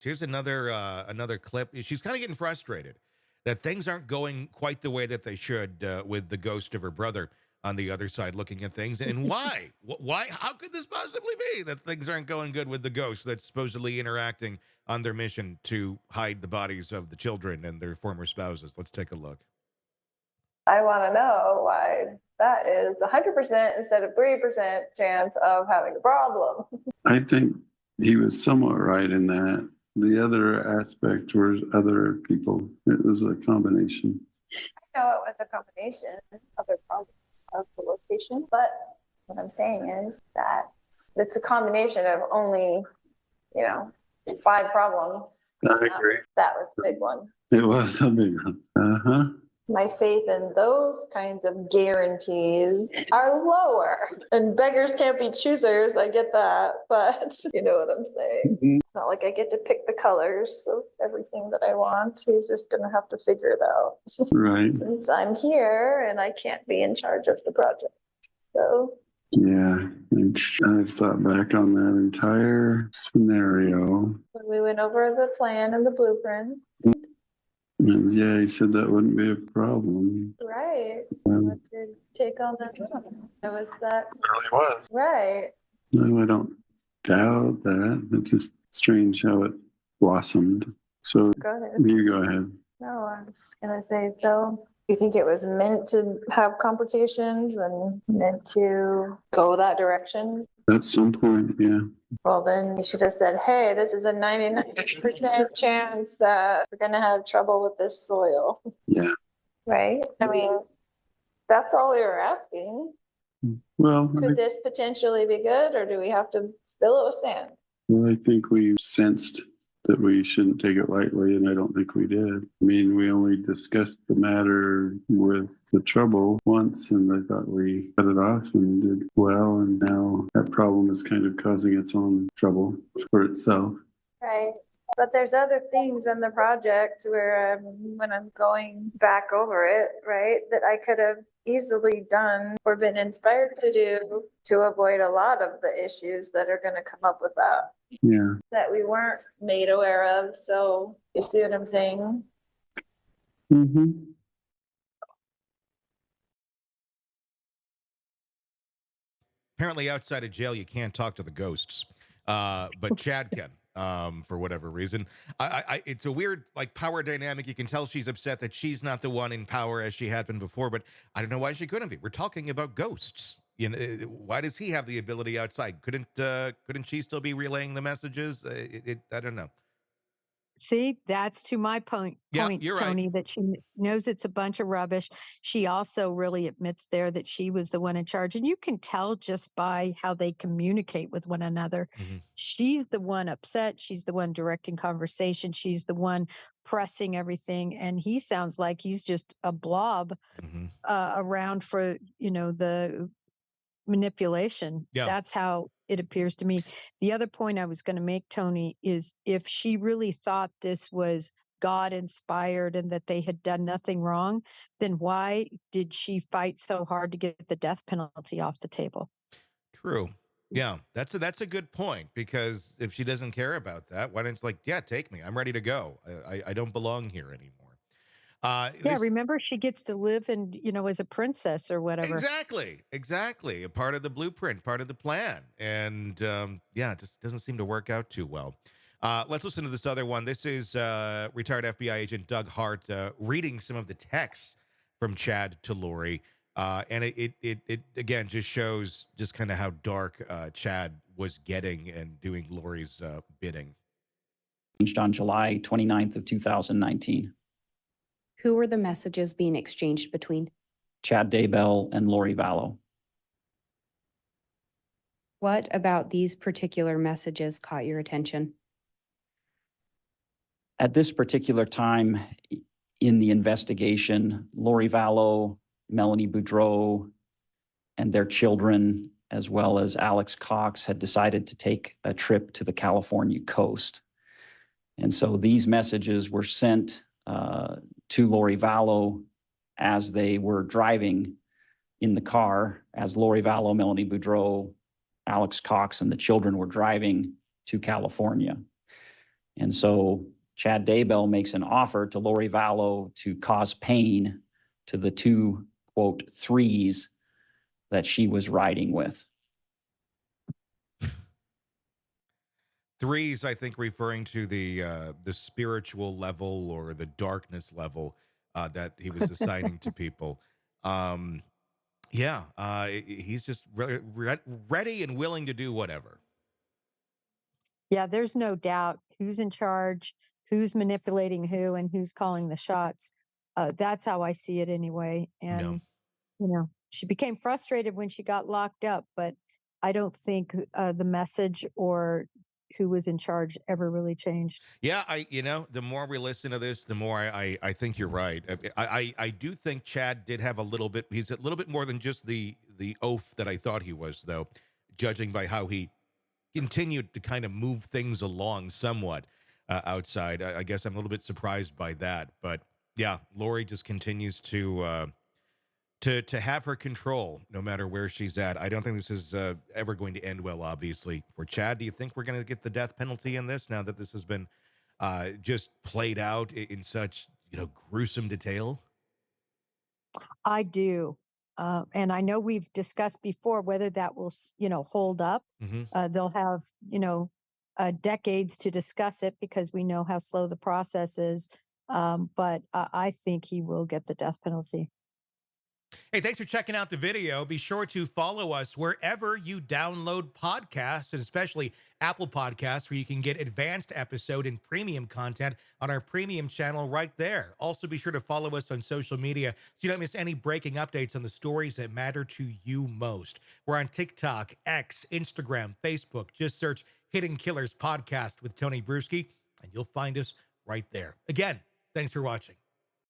Here's another clip. She's kind of getting frustrated that things aren't going quite the way that they should with the ghost of her brother on the other side looking at things. And why? Why? How could this possibly be that things aren't going good with the ghost that's supposedly interacting on their mission to hide the bodies of the children and their former spouses? Let's take a look. I want to know why that is 100% instead of 3% chance of having a problem. I think he was somewhat right in that. The other aspect was other people. It was a combination. I know it was a combination of other problems of the location, but what I'm saying is that it's a combination of only, 5 problems. I agree. That was a big one. It was a big one. Uh-huh. My faith in those kinds of guarantees are lower. And beggars can't be choosers, I get that, but you know what I'm saying. Mm-hmm. It's not like I get to pick the colors of everything that I want. He's just going to have to figure it out. Right. Since I'm here and I can't be in charge of the project. So. Yeah, I've thought back on that entire scenario. When we went over the plan and the blueprint. And yeah, he said that wouldn't be a problem. Right. What to take on that? It was that. It really was. Right. No, I don't doubt that. It's just strange how it blossomed. So go ahead. You go ahead. No, I'm just going to say, so you think it was meant to have complications and meant to go that direction? At some point, yeah. Well, then you should have said, hey, this is a 99% chance that we're going to have trouble with this soil. Yeah. Right? I mean, that's all we were asking. Well, Could this potentially be good, or do we have to fill it with sand? Well, I think we sensed that we shouldn't take it lightly, and I don't think we did. I mean, we only discussed the matter with the trouble once, and I thought we cut it off and did well, and now that problem is kind of causing its own trouble for itself. Right. But there's other things in the project where when I'm going back over it, right, that I could have easily done or been inspired to do to avoid a lot of the issues that are going to come up with that. Yeah. That we weren't made aware of. So you see what I'm saying? Mm-hmm. Apparently outside of jail, you can't talk to the ghosts. But Chad can. For whatever reason, it's a weird power dynamic. You can tell she's upset that she's not the one in power as she had been before, but I don't know why she couldn't be. We're talking about ghosts. Why does he have the ability outside? Couldn't she still be relaying the messages? I don't know. See, that's to my point, you're Tony, right. that she knows it's a bunch of rubbish. She also really admits there that she was the one in charge. And you can tell just by how they communicate with one another. Mm-hmm. She's the one upset. She's the one directing conversation. She's the one pressing everything. And he sounds like he's just a blob around for, the manipulation. Yeah. That's how it appears to me. The other point I was going to make, Tony, is if she really thought this was God inspired and that they had done nothing wrong, then why did she fight so hard to get the death penalty off the table? True. Yeah, that's a good point, because if she doesn't care about that, why don't you take me? I'm ready to go. I don't belong here anymore. Remember, she gets to live and, as a princess or whatever. Exactly. A part of the blueprint, part of the plan. And it just doesn't seem to work out too well. Let's listen to this other one. This is retired FBI agent Doug Hart reading some of the text from Chad to Lori. And it again just shows just kind of how dark Chad was getting and doing Lori's bidding. On July 29th of 2019. Who were the messages being exchanged between? Chad Daybell and Lori Vallow. What about these particular messages caught your attention? At this particular time in the investigation, Lori Vallow, Melanie Boudreau, and their children, as well as Alex Cox, had decided to take a trip to the California coast. And so these messages were sent to Lori Vallow as they were driving in the car, as Lori Vallow, Melanie Boudreau, Alex Cox, and the children were driving to California. And so Chad Daybell makes an offer to Lori Vallow to cause pain to the two, quote, threes that she was riding with. Threes, I think, referring to the spiritual level or the darkness level that he was assigning to people. Um, yeah, he's just ready and willing to do whatever. Yeah, there's no doubt who's in charge, who's manipulating who, and who's calling the shots. That's how I see it anyway. No. And, she became frustrated when she got locked up, but I don't think the message or who was in charge ever really changed. Yeah, the more we listen to this, the more I think you're right. I do think Chad did have a little bit. He's a little bit more than just the oaf that I thought he was, though, judging by how he continued to kind of move things along somewhat outside. I guess I'm a little bit surprised by that, but yeah, Lori just continues to have her control no matter where she's at. I don't think this is ever going to end well, obviously. For Chad, do you think we're going to get the death penalty in this now that this has been just played out in such, gruesome detail? I do. And I know we've discussed before whether that will, hold up. Mm-hmm. They'll have, decades to discuss it because we know how slow the process is. But I think he will get the death penalty. Hey, thanks for checking out the video. Be sure to follow us wherever you download podcasts, and especially Apple Podcasts, where you can get advanced episode and premium content on our premium channel right there. Also, be sure to follow us on social media so you don't miss any breaking updates on the stories that matter to you most. We're on TikTok, X, Instagram, Facebook. Just search Hidden Killers Podcast with Tony Brueski, and you'll find us right there. Again, thanks for watching.